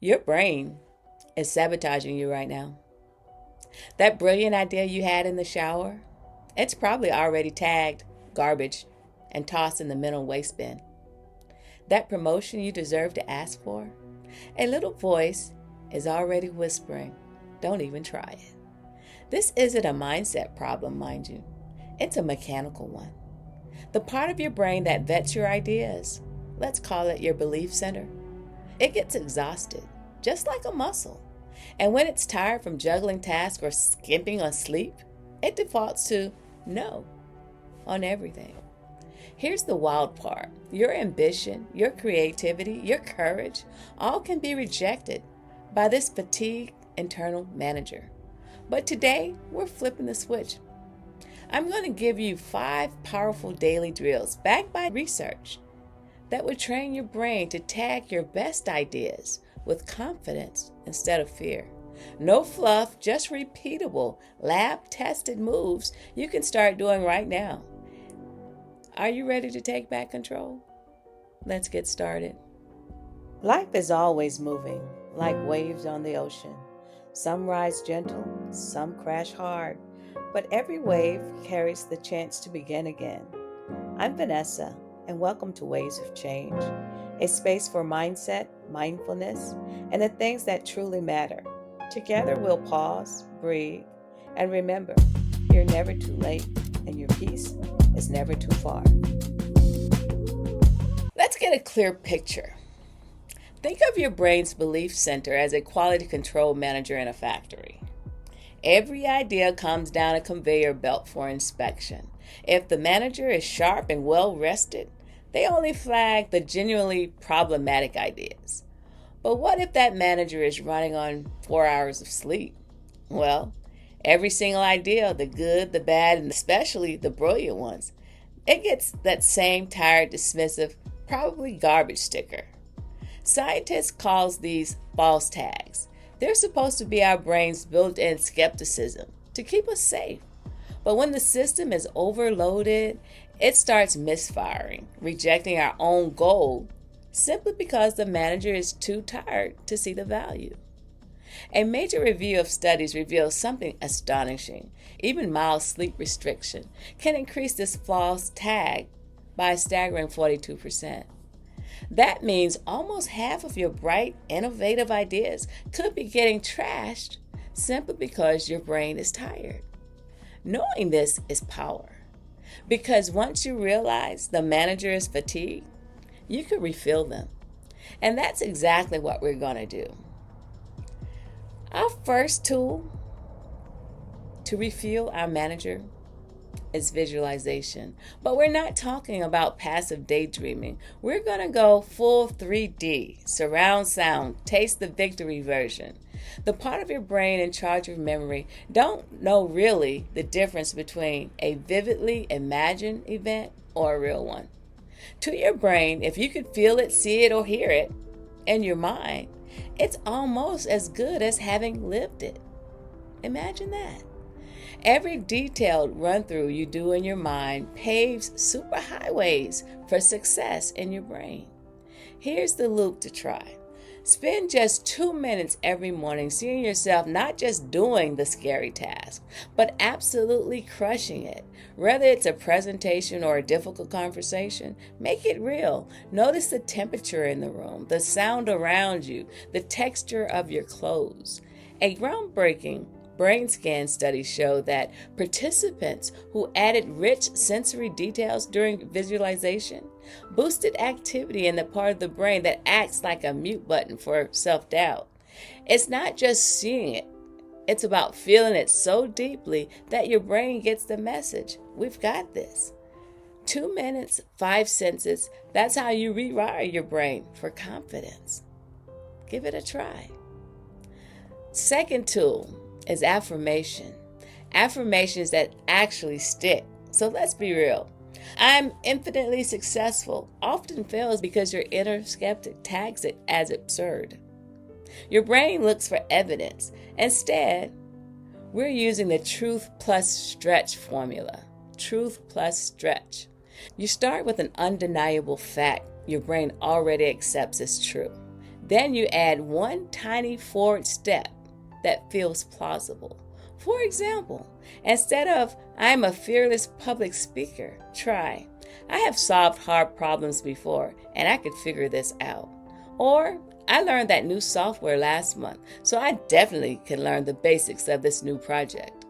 Your brain is sabotaging you right now. That brilliant idea you had in the shower, it's probably already tagged garbage and tossed in the mental waste bin. That promotion you deserve to ask for, a little voice is already whispering, don't even try it. This isn't a mindset problem, mind you. It's a mechanical one. The part of your brain that vets your ideas, let's call it your belief center, it gets exhausted, just like a muscle. And when it's tired from juggling tasks or skimping on sleep, it defaults to no on everything. Here's the wild part. Your ambition, your creativity, your courage, all can be rejected by this fatigued internal manager. But today, we're flipping the switch. I'm going to give you 5 powerful daily drills backed by research that would train your brain to tag your best ideas with confidence instead of fear. No fluff, just repeatable, lab-tested moves you can start doing right now. Are you ready to take back control? Let's get started. Life is always moving, like waves on the ocean. Some rise gentle, some crash hard, but every wave carries the chance to begin again. I'm Vanessa, and welcome to Waves of Change, a space for mindset, mindfulness, and the things that truly matter. Together we'll pause, breathe, and remember, you're never too late, and your peace is never too far. Let's get a clear picture. Think of your brain's belief center as a quality control manager in a factory. Every idea comes down a conveyor belt for inspection. If the manager is sharp and well rested, they only flag the genuinely problematic ideas. But what if that manager is running on 4 hours of sleep? Well, every single idea, the good, the bad, and especially the brilliant ones, it gets that same tired, dismissive, probably garbage sticker. Scientists call these false tags. They're supposed to be our brain's built-in skepticism to keep us safe. But when the system is overloaded, it starts misfiring, rejecting our own goal simply because the manager is too tired to see the value. A major review of studies reveals something astonishing. Even mild sleep restriction can increase this false tag by a staggering 42%. That means almost half of your bright, innovative ideas could be getting trashed simply because your brain is tired. Knowing this is power, because once you realize the manager is fatigued, you can refill them. And that's exactly what we're going to do. Our first tool to refuel our manager is visualization. But we're not talking about passive daydreaming. We're going to go full 3D, surround sound, taste the victory version. The part of your brain in charge of memory don't know really the difference between a vividly imagined event or a real one. To your brain, if you could feel it, see it, or hear it in your mind, it's almost as good as having lived it. Imagine that. Every detailed run-through you do in your mind paves superhighways for success in your brain. Here's the loop to try. Spend just 2 minutes every morning seeing yourself not just doing the scary task, but absolutely crushing it. Whether it's a presentation or a difficult conversation, make it real. Notice the temperature in the room, the sound around you, the texture of your clothes. A groundbreaking brain scan studies show that participants who added rich sensory details during visualization boosted activity in the part of the brain that acts like a mute button for self-doubt. It's not just seeing it. It's about feeling it so deeply that your brain gets the message. We've got this. 2 minutes, 5 senses. That's how you rewire your brain for confidence. Give it a try. Second tool is affirmation. Affirmations that actually stick. So let's be real. I'm infinitely successful often fails because your inner skeptic tags it as absurd. Your brain looks for evidence. Instead, we're using the truth plus stretch formula. Truth plus stretch. You start with an undeniable fact your brain already accepts as true. Then you add one tiny forward step that feels plausible. For example, instead of "I'm a fearless public speaker," try "I have solved hard problems before and I could figure this out." Or "I learned that new software last month, so I definitely can learn the basics of this new project."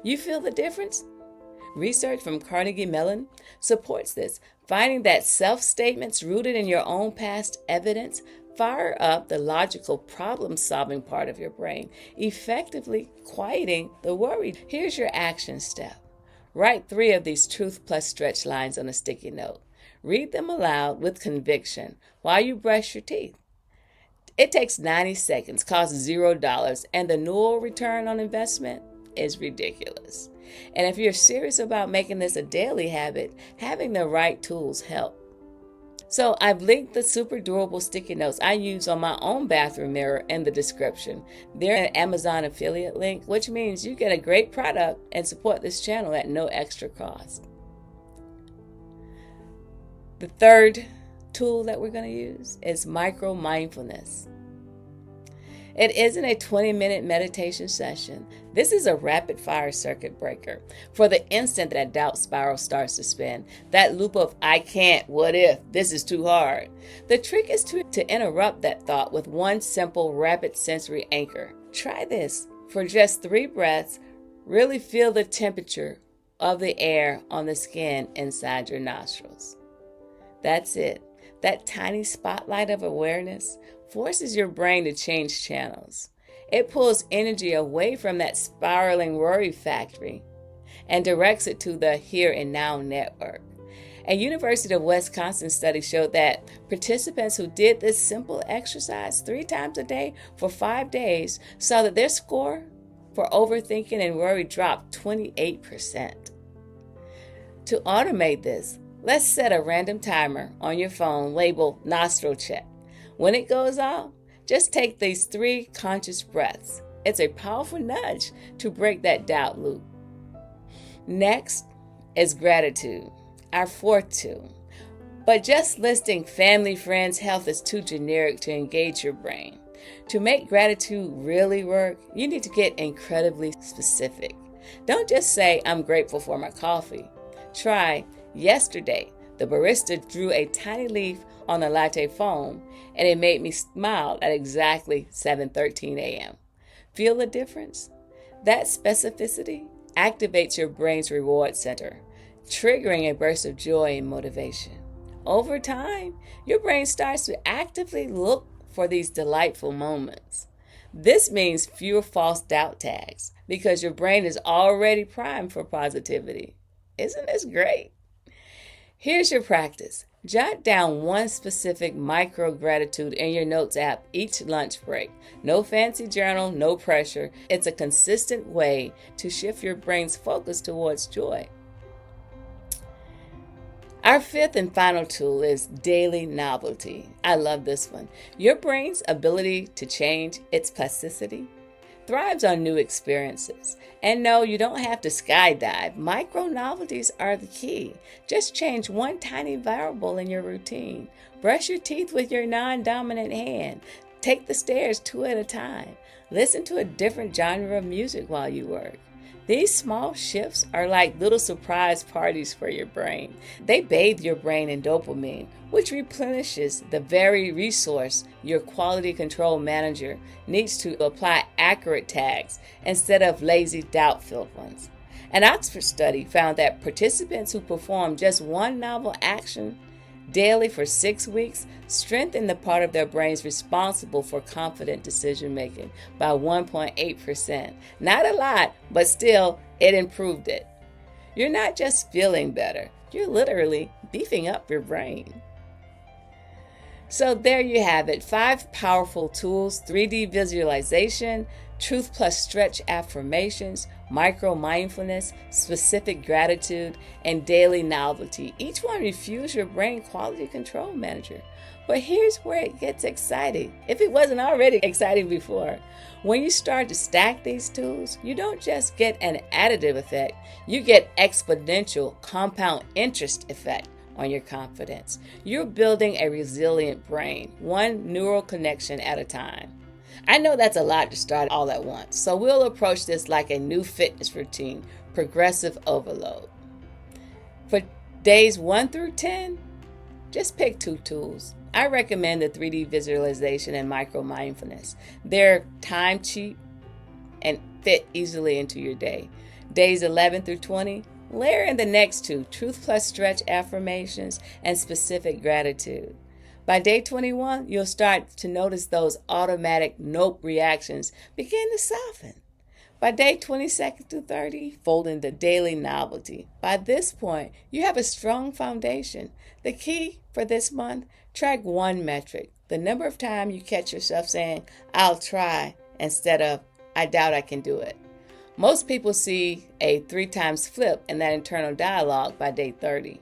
You feel the difference? Research from Carnegie Mellon supports this, finding that self-statements rooted in your own past evidence fire up the logical problem-solving part of your brain, effectively quieting the worry. Here's your action step. Write 3 of these truth plus stretch lines on a sticky note. Read them aloud with conviction while you brush your teeth. It takes 90 seconds, costs $0, and the null return on investment is ridiculous. And if you're serious about making this a daily habit, having the right tools help. So I've linked the super durable sticky notes I use on my own bathroom mirror in the description. They're an Amazon affiliate link, which means you get a great product and support this channel at no extra cost. The third tool that we're going to use is micro mindfulness. It isn't a 20-minute meditation session. This is a rapid-fire circuit breaker. For the instant that doubt spiral starts to spin, that loop of "I can't, what if, this is too hard." The trick is to interrupt that thought with one simple rapid sensory anchor. Try this. For just 3 breaths, really feel the temperature of the air on the skin inside your nostrils. That's it. That tiny spotlight of awareness forces your brain to change channels. It pulls energy away from that spiraling worry factory and directs it to the here and now network. A University of Wisconsin study showed that participants who did this simple exercise 3 times a day for 5 days saw that their score for overthinking and worry dropped 28%. To automate this, let's set a random timer on your phone labeled nostril check. When it goes off, just take these 3 conscious breaths. It's a powerful nudge to break that doubt loop. Next is gratitude, our 4th tool. But just listing family, friends, health is too generic to engage your brain. To make gratitude really work, you need to get incredibly specific. Don't just say, "I'm grateful for my coffee." Try, "Yesterday, the barista drew a tiny leaf on the latte foam, and it made me smile at exactly 7:13 a.m. Feel the difference? That specificity activates your brain's reward center, triggering a burst of joy and motivation. Over time, your brain starts to actively look for these delightful moments. This means fewer false doubt tags because your brain is already primed for positivity. Isn't this great? Here's your practice. Jot down one specific micro gratitude in your notes app each lunch break. No fancy journal, no pressure. It's a consistent way to shift your brain's focus towards joy. Our 5th and final tool is daily novelty. I love this one. Your brain's ability to change its plasticity thrives on new experiences. And no, you don't have to skydive. Micro novelties are the key. Just change one tiny variable in your routine. Brush your teeth with your non-dominant hand. Take the stairs 2 at a time. Listen to a different genre of music while you work. These small shifts are like little surprise parties for your brain. They bathe your brain in dopamine, which replenishes the very resource your quality control manager needs to apply accurate tags instead of lazy, doubt-filled ones. An Oxford study found that participants who performed just one novel action daily for 6 weeks strengthened the part of their brains responsible for confident decision making by 1.8%. Not a lot, but still, it improved it. You're not just feeling better, you're literally beefing up your brain. So there you have it, 5 powerful tools: 3D visualization, truth plus stretch affirmations, micro mindfulness, specific gratitude, and daily novelty. Each one refuels your brain quality control manager. But here's where it gets exciting, if it wasn't already exciting before. When you start to stack these tools, you don't just get an additive effect, you get exponential compound interest effect on your confidence. You're building a resilient brain, one neural connection at a time. I know that's a lot to start all at once, so we'll approach this like a new fitness routine, progressive overload. For days 1 through 10, just pick 2 tools. I recommend the 3D visualization and micro mindfulness. They're time cheap and fit easily into your day. Days 11 through 20, layer in the next 2, truth plus stretch affirmations and specific gratitude. By day 21, you'll start to notice those automatic nope reactions begin to soften. By day 22 through 30, fold in the daily novelty. By this point, you have a strong foundation. The key for this month, track one metric, the number of times you catch yourself saying, I'll try, instead of, I doubt I can do it. Most people see a 3 times flip in that internal dialogue by day 30.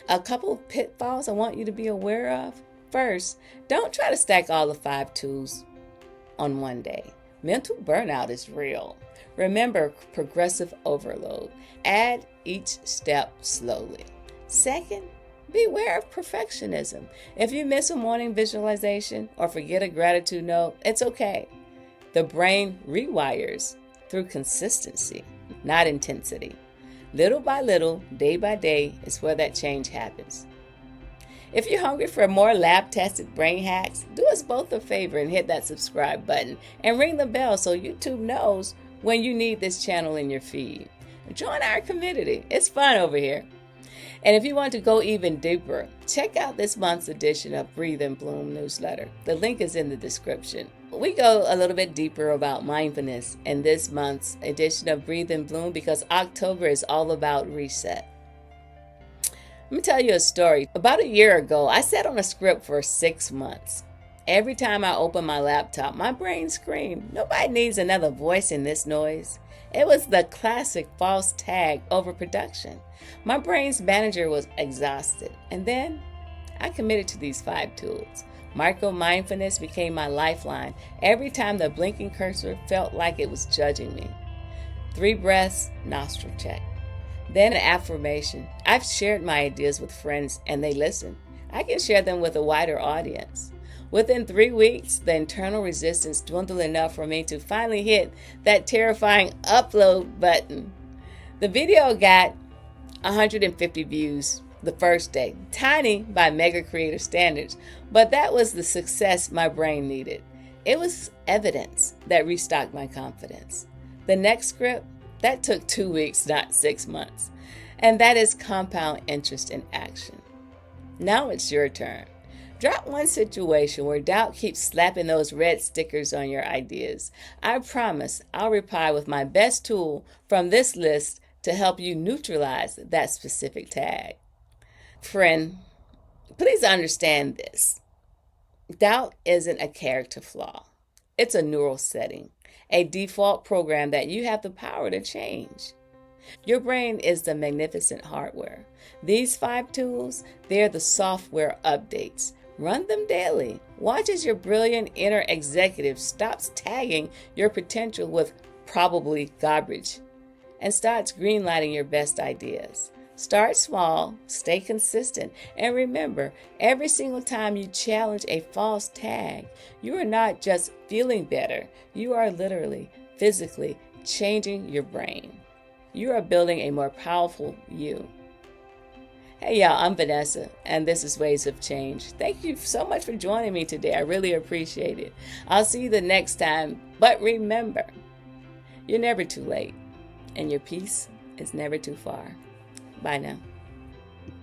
A couple of pitfalls I want you to be aware of. First, don't try to stack all the 5 tools on one day. Mental burnout is real. Remember progressive overload. Add each step slowly. Second, beware of perfectionism. If you miss a morning visualization or forget a gratitude note, it's okay. The brain rewires through consistency, not intensity. Little by little, day by day, is where that change happens. If you're hungry for more lab-tested brain hacks, do us both a favor and hit that subscribe button and ring the bell so YouTube knows when you need this channel in your feed. Join our community. It's fun over here. And if you want to go even deeper, check out this month's edition of Breathe and Bloom newsletter. The link is in the description. We go a little bit deeper about mindfulness in this month's edition of Breathe and Bloom because October is all about reset. Let me tell you a story. About a year ago, I sat on a script for 6 months. Every time I opened my laptop, my brain screamed, nobody needs another voice in this noise. It was the classic false tag overproduction. My brain's manager was exhausted. And then I committed to these 5 tools. Micro mindfulness became my lifeline. Every time the blinking cursor felt like it was judging me. 3 breaths, nostril check. Then an affirmation. I've shared my ideas with friends and they listen. I can share them with a wider audience. Within 3 weeks, the internal resistance dwindled enough for me to finally hit that terrifying upload button. The video got 150 views the first day. Tiny by mega creator standards, but that was the success my brain needed. It was evidence that restocked my confidence. The next script, that took 2 weeks, not 6 months. And that is compound interest in action. Now it's your turn. Drop one situation where doubt keeps slapping those red stickers on your ideas. I promise I'll reply with my best tool from this list to help you neutralize that specific tag. Friend, please understand this. Doubt isn't a character flaw. It's a neural setting, a default program that you have the power to change. Your brain is the magnificent hardware. These 5 tools, they're the software updates. Run them daily. Watch as your brilliant inner executive stops tagging your potential with probably garbage and starts greenlighting your best ideas. Start small, stay consistent, and remember, every single time you challenge a false tag, you are not just feeling better, you are literally, physically changing your brain. You are building a more powerful you. Hey y'all, I'm Vanessa, and this is Ways of Change. Thank you so much for joining me today. I really appreciate it. I'll see you the next time, but remember, you're never too late, and your peace is never too far. Bye now.